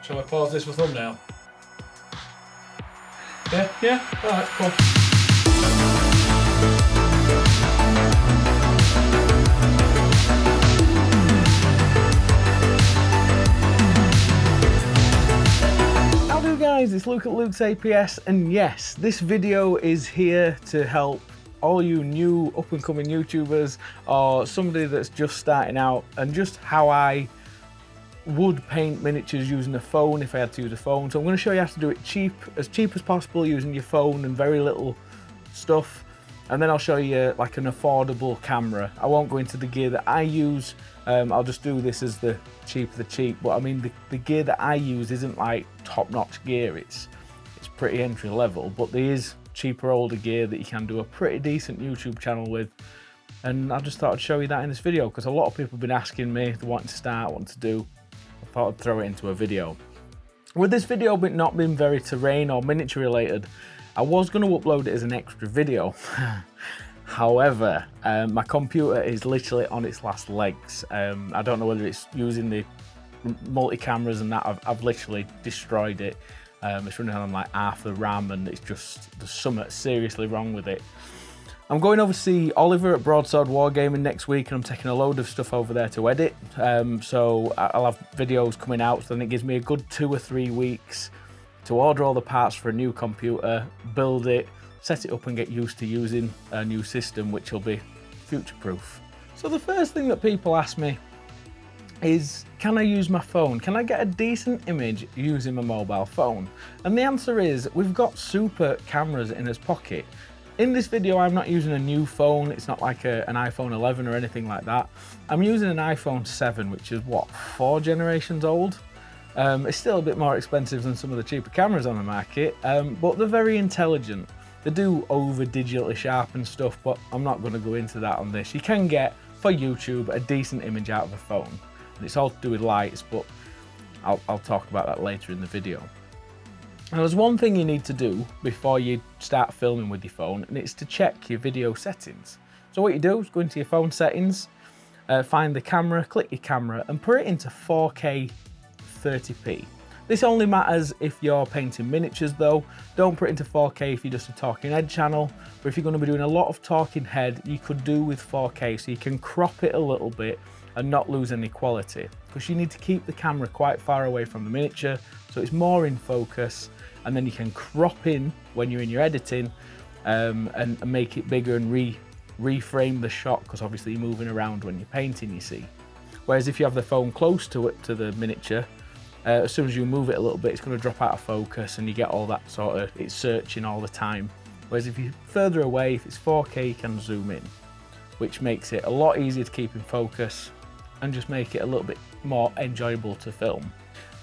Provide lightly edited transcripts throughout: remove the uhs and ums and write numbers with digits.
Shall I pause this for thumbnail? Yeah? Alright, cool. Howdy guys, it's Luke at Luke's APS, and yes, this video is here to help all you new up and coming YouTubers or somebody that's just starting out, and just how I would paint miniatures using a phone if I had to use a phone. So I'm going to show you how to do it as cheap as possible using your phone and very little stuff, and then I'll show you like an affordable camera. I won't go into the gear that I use, I'll just do this as the cheap of the cheap, but I mean the gear that I use isn't like top-notch gear, it's pretty entry level, but there is cheaper older gear that you can do a pretty decent YouTube channel with, and I just thought I'd show you that in this video because a lot of people have been asking me, they're wanting to start, wanting to do. I thought I'd throw it into a video. With this video not being very terrain or miniature related, I was going to upload it as an extra video. However, my computer is literally on its last legs. I don't know whether it's using the multi-cameras and that. I've literally destroyed it. It's running on like half the RAM, and it's just, there's something seriously wrong with it. I'm going over to see Oliver at Broadsword Wargaming next week, and I'm taking a load of stuff over there to edit. So I'll have videos coming out, so then it gives me a good 2 or 3 weeks to order all the parts for a new computer, build it, set it up and get used to using a new system, which will be future-proof. So the first thing that people ask me is, can I use my phone? Can I get a decent image using my mobile phone? And the answer is, we've got super cameras in his pocket. In this video, I'm not using a new phone. It's not like an iPhone 11 or anything like that. I'm using an iPhone 7, which is what, 4 generations old? It's still a bit more expensive than some of the cheaper cameras on the market, but they're very intelligent. They do over digitally sharpen stuff, but I'm not going to go into that on this. You can get, for YouTube, a decent image out of a phone. And it's all to do with lights, but I'll talk about that later in the video. Now, there's one thing you need to do before you start filming with your phone, and it's to check your video settings. So what you do is go into your phone settings, find the camera, click your camera, and put it into 4K 30p. This only matters if you're painting miniatures though. Don't put it into 4K if you're just a talking head channel, but if you're going to be doing a lot of talking head, you could do with 4K, so you can crop it a little bit and not lose any quality, because you need to keep the camera quite far away from the miniature so it's more in focus, and then you can crop in when you're in your editing and make it bigger and reframe the shot, because obviously you're moving around when you're painting, you see. Whereas if you have the phone close to it, to the miniature, as soon as you move it a little bit, it's going to drop out of focus and you get all that sort of, it's searching all the time. Whereas if you're further away, if it's 4K, you can zoom in, which makes it a lot easier to keep in focus and just make it a little bit more enjoyable to film.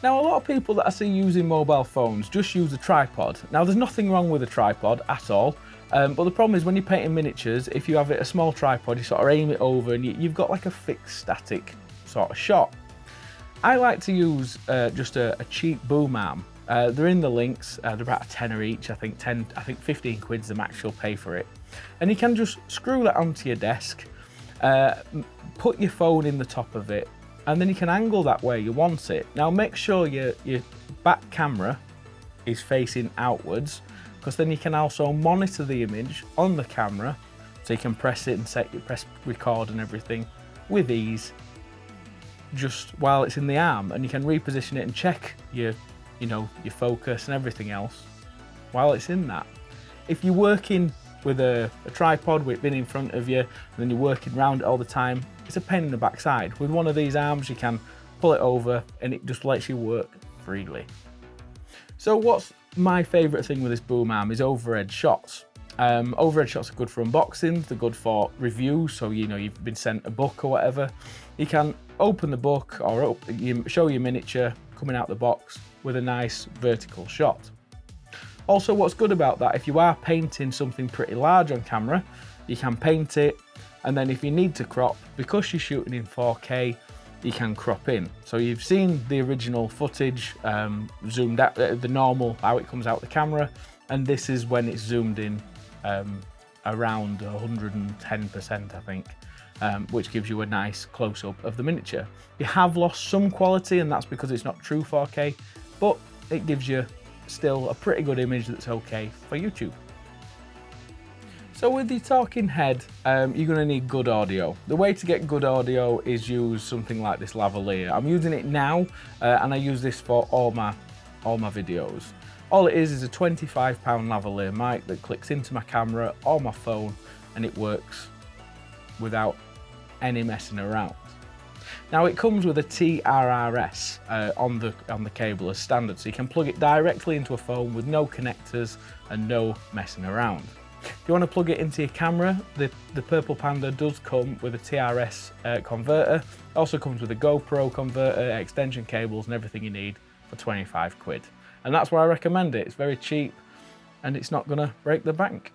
Now, a lot of people that I see using mobile phones just use a tripod. Now, there's nothing wrong with a tripod at all, but the problem is when you're painting miniatures, if you have it a small tripod, you sort of aim it over and you've got like a fixed static sort of shot. I like to use just a cheap boom arm. They're in the links, they're about a tenner each, I think 15 quid's the max you'll pay for it. And you can just screw that onto your desk, put your phone in the top of it, and then you can angle that where you want it. Now make sure your back camera is facing outwards, because then you can also monitor the image on the camera, so you can press it and press record and everything with ease, just while it's in the arm, and you can reposition it and check your focus and everything else while it's in that. If you're working with a tripod with it being in front of you and then you're working around it all the time, it's a pain in the backside. With one of these arms, you can pull it over and it just lets you work freely. So what's my favourite thing with this boom arm is overhead shots. Overhead shots are good for unboxings, they're good for reviews, so you've been sent a book or whatever. You can open the book or show your miniature coming out the box with a nice vertical shot. Also, what's good about that, if you are painting something pretty large on camera, you can paint it, and then if you need to crop, because you're shooting in 4K, you can crop in. So you've seen the original footage zoomed out, the normal, how it comes out the camera, and this is when it's zoomed in around 110%, I think, which gives you a nice close-up of the miniature. You have lost some quality, and that's because it's not true 4K, but it gives you still a pretty good image that's okay for YouTube. So with your talking head, you're going to need good audio. The way to get good audio is use something like this lavalier. I'm using it now, and I use this for all my videos. All it is a 25-pound lavalier mic that clicks into my camera or my phone, and it works without any messing around. Now it comes with a TRRS on the cable as standard, so you can plug it directly into a phone with no connectors and no messing around. If you want to plug it into your camera, the Purple Panda does come with a TRS converter. It also comes with a GoPro converter, extension cables and everything you need for 25 quid. And that's why I recommend it. It's very cheap and it's not going to break the bank.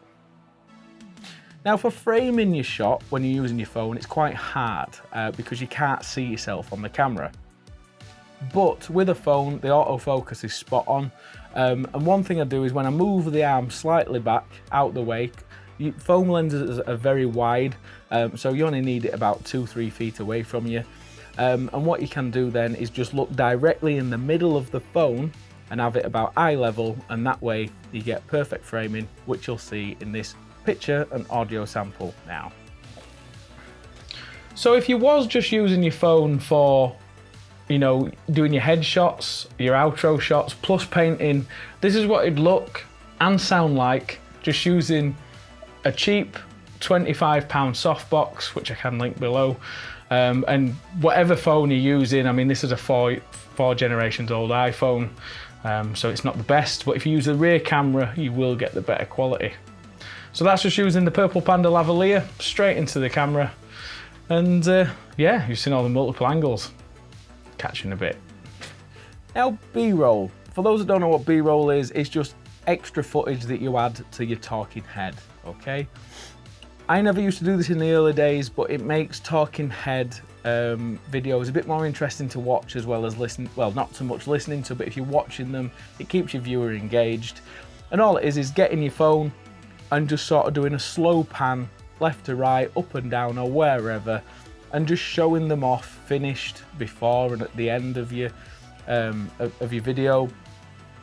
Now for framing your shot when you're using your phone, it's quite hard because you can't see yourself on the camera. But with a phone, the autofocus is spot on. And one thing I do is when I move the arm slightly back out the way, foam lenses are very wide, so you only need it about 2-3 feet away from you. And what you can do then is just look directly in the middle of the phone and have it about eye level, and that way you get perfect framing, which you'll see in this picture and audio sample now. So if you was just using your phone for, you know, doing your headshots, your outro shots, plus painting, this is what it'd look and sound like just using a cheap £25 softbox, which I can link below, and whatever phone you're using. I mean, this is a four generations old iPhone, so it's not the best, but if you use a rear camera, you will get the better quality. So that's just using the Purple Panda lavalier straight into the camera, and yeah, you've seen all the multiple angles. Catching a bit. Now B-roll. For those that don't know what B-roll is, it's just extra footage that you add to your talking head, okay? I never used to do this in the early days, but it makes talking head videos a bit more interesting to watch as well as listen. Well, not so much listening to, but if you're watching them, it keeps your viewer engaged. And all it is getting your phone and just sort of doing a slow pan left to right, up and down or wherever, and just showing them off finished before and at the end of your video.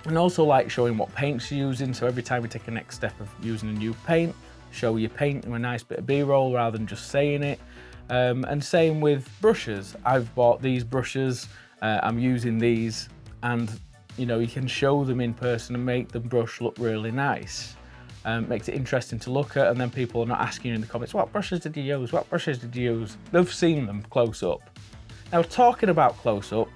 And also like showing what paints you're using, so every time you take a next step of using a new paint, show your paint in a nice bit of B-roll rather than just saying it. And same with brushes. I've bought these brushes, I'm using these, and you know, you can show them in person and make the brush look really nice. Makes it interesting to look at, and then people are not asking you in the comments, what brushes did you use? What brushes did you use? They've seen them close up. Now, talking about close up,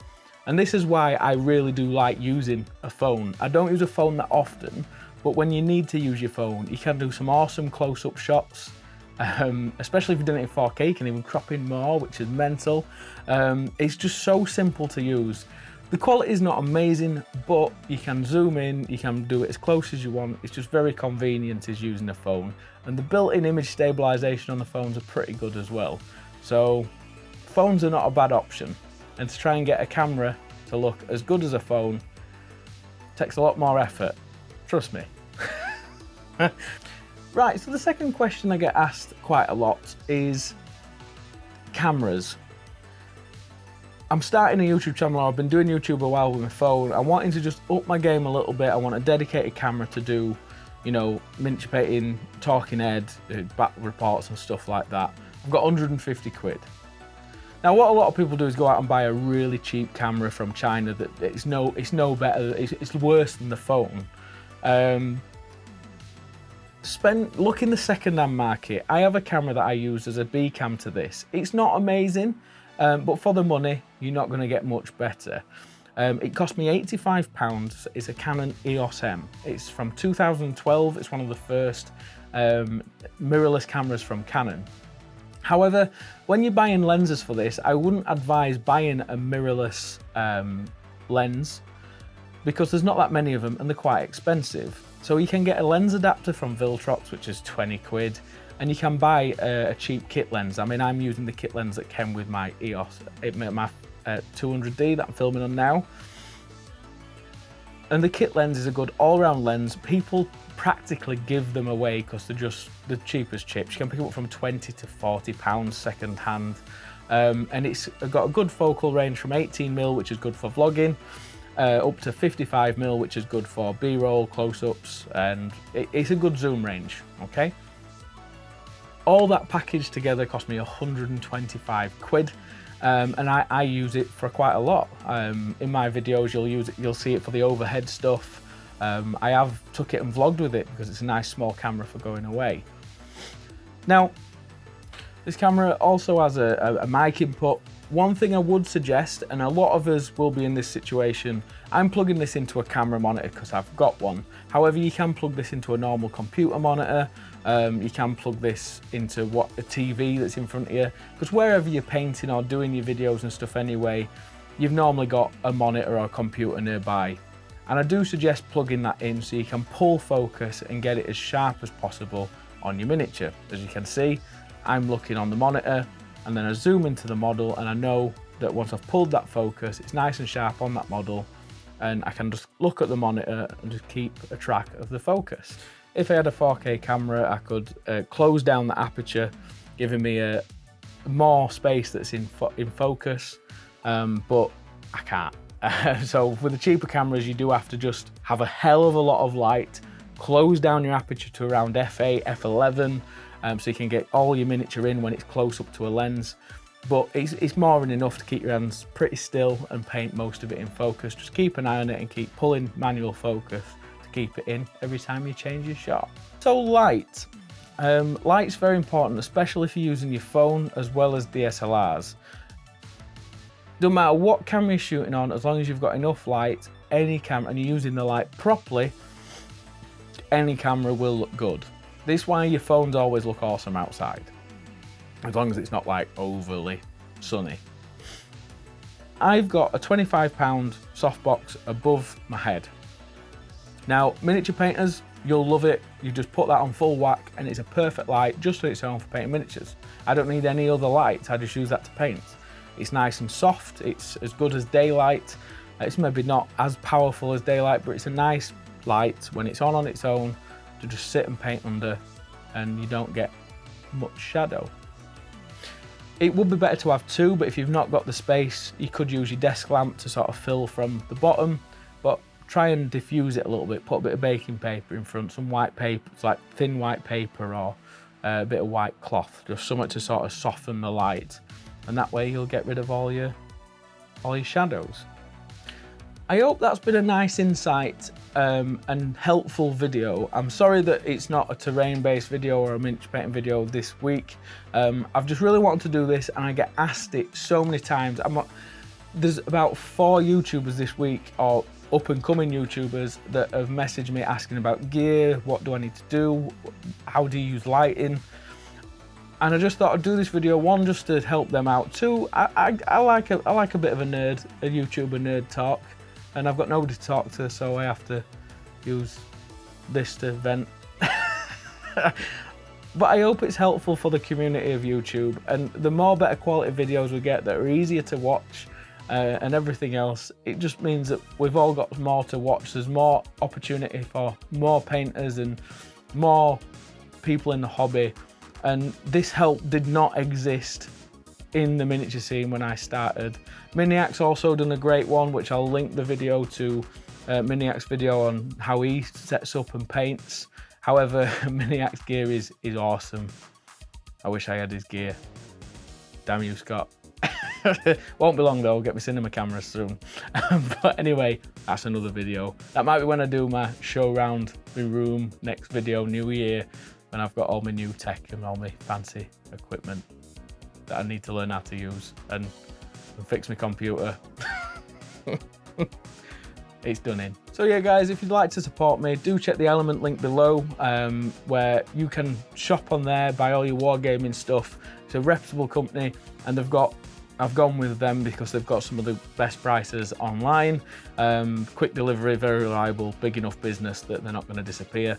and this is why I really do like using a phone. I don't use a phone that often, but when you need to use your phone, you can do some awesome close up shots, especially if you're doing it in 4K, you can even crop in more, which is mental. It's just so simple to use. The quality is not amazing, but you can zoom in, you can do it as close as you want. It's just very convenient as using a phone. And the built-in image stabilization on the phones are pretty good as well. So phones are not a bad option. And to try and get a camera to look as good as a phone takes a lot more effort. Trust me. Right, so the second question I get asked quite a lot is cameras. I'm starting a YouTube channel, I've been doing YouTube a while with my phone. I'm wanting to just up my game a little bit. I want a dedicated camera to do, you know, miniature painting, talking head, back reports and stuff like that. I've got 150 quid. Now what a lot of people do is go out and buy a really cheap camera from China that it's no better, it's worse than the phone. Look in the second-hand market. I have a camera that I use as a B cam to this. It's not amazing, but for the money, you're not going to get much better. It cost me £85. It's a Canon EOS M. It's from 2012. It's one of the first mirrorless cameras from Canon. However, when you're buying lenses for this, I wouldn't advise buying a mirrorless lens because there's not that many of them and they're quite expensive. So you can get a lens adapter from Viltrox, which is 20 quid, and you can buy a cheap kit lens. I mean, I'm using the kit lens that came with my EOS, my 200D that I'm filming on now. And the kit lens is a good all-round lens. People practically give them away because they're just the cheapest chips. You can pick them up from 20 to 40 pounds second hand. And it's got a good focal range from 18mm, which is good for vlogging. up to 55mm, which is good for B-roll, close-ups, and it's a good zoom range, okay? All that package together cost me 125 quid, and I use it for quite a lot. In my videos, you'll see it for the overhead stuff. I have took it and vlogged with it because it's a nice small camera for going away. Now, this camera also has a mic input. One thing I would suggest, and a lot of us will be in this situation, I'm plugging this into a camera monitor because I've got one. However, you can plug this into a normal computer monitor. You can plug this into a TV that's in front of you, because wherever you're painting or doing your videos and stuff anyway, you've normally got a monitor or a computer nearby. And I do suggest plugging that in so you can pull focus and get it as sharp as possible on your miniature. As you can see, I'm looking on the monitor, and then I zoom into the model, and I know that once I've pulled that focus, it's nice and sharp on that model, and I can just look at the monitor and just keep a track of the focus. If I had a 4K camera, I could close down the aperture, giving me more space that's in focus, but I can't. So with the cheaper cameras, you do have to just have a hell of a lot of light, close down your aperture to around f8, f11, so you can get all your miniature in when it's close up to a lens. But it's more than enough to keep your hands pretty still and paint most of it in focus. Just keep an eye on it and keep pulling manual focus to keep it in every time you change your shot. So light. Light's very important, especially if you're using your phone as well as DSLRs. Doesn't matter what camera you're shooting on, as long as you've got enough light, any camera, and you're using the light properly, any camera will look good. This is why your phones always look awesome outside, as long as it's not like overly sunny. I've got a £25 softbox above my head. Now, miniature painters, you'll love it. You just put that on full whack and it's a perfect light just on its own for painting miniatures. I don't need any other lights, I just use that to paint. It's nice and soft, it's as good as daylight. It's maybe not as powerful as daylight, but it's a nice light when it's on its own to just sit and paint under, and you don't get much shadow. It would be better to have two, but if you've not got the space, you could use your desk lamp to sort of fill from the bottom, but try and diffuse it a little bit. Put a bit of baking paper in front, some white paper, like thin white paper, or a bit of white cloth, just something to sort of soften the light, and that way you'll get rid of all your shadows. I hope that's been a nice insight and helpful video. I'm sorry that it's not a terrain-based video or a miniature painting video this week. I've just really wanted to do this, and I get asked it so many times. There's about 4 YouTubers this week, or up-and-coming YouTubers, that have messaged me asking about gear, what do I need to do, how do you use lighting? And I just thought I'd do this video, one, just to help them out. Two, I like a bit of a YouTuber nerd talk. And I've got nobody to talk to, so I have to use this to vent. But I hope it's helpful for the community of YouTube, and the more better quality videos we get that are easier to watch and everything else, it just means that we've all got more to watch. There's more opportunity for more painters and more people in the hobby, and this help did not exist in the miniature scene when I started. Miniac's also done a great one, which I'll link the video to, Miniac's video on how he sets up and paints. However, Miniac's gear is awesome. I wish I had his gear. Damn you, Scott. Won't be long though, I'll get my cinema cameras soon. But anyway, that's another video. That might be when I do my show round my room, next video, new year, when I've got all my new tech and all my fancy equipment that I need to learn how to use and fix my computer. It's done in. So yeah guys, if you'd like to support me, do check the Element link below, where you can shop on there, buy all your wargaming stuff. It's a reputable company, and I've gone with them because they've got some of the best prices online. Quick delivery, very reliable, big enough business that they're not going to disappear.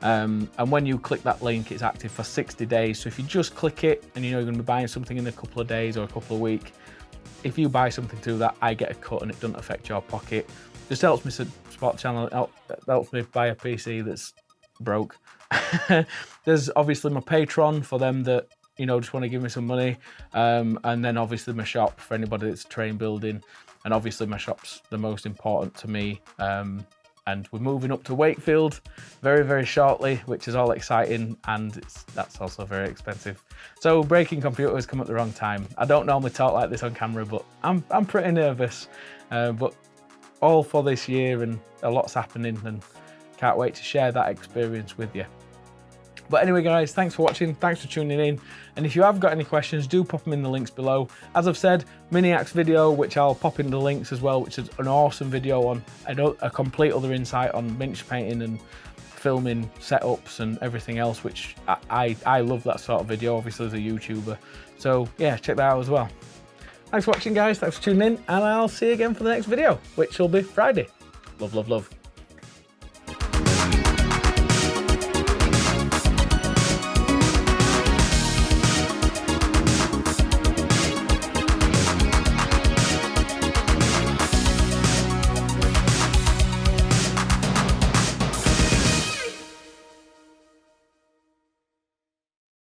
And when you click that link, it's active for 60 days. So if you just click it and you know you're going to be buying something in a couple of days or a couple of weeks, if you buy something through that, I get a cut and it doesn't affect your pocket. Just helps me support the channel, helps me buy a PC that's broke. There's obviously my Patreon for them that, you know, just want to give me some money. And then obviously my shop for anybody that's terrain building. and obviously my shop's the most important to me. And we're moving up to Wakefield very, very shortly, which is all exciting, and that's also very expensive. So breaking computers come at the wrong time. I don't normally talk like this on camera, but I'm pretty nervous. But all for this year, and a lot's happening, and can't wait to share that experience with you. But anyway, guys, thanks for watching, thanks for tuning in, and if you have got any questions, do pop them in the links below. As I've said, Miniac's video, which I'll pop in the links as well, which is an awesome video on a complete other insight on miniature painting and filming setups and everything else, which I love that sort of video, obviously, as a YouTuber. So yeah, check that out as well. Thanks for watching, guys, thanks for tuning in, and I'll see you again for the next video, which will be Friday. Love, love, love.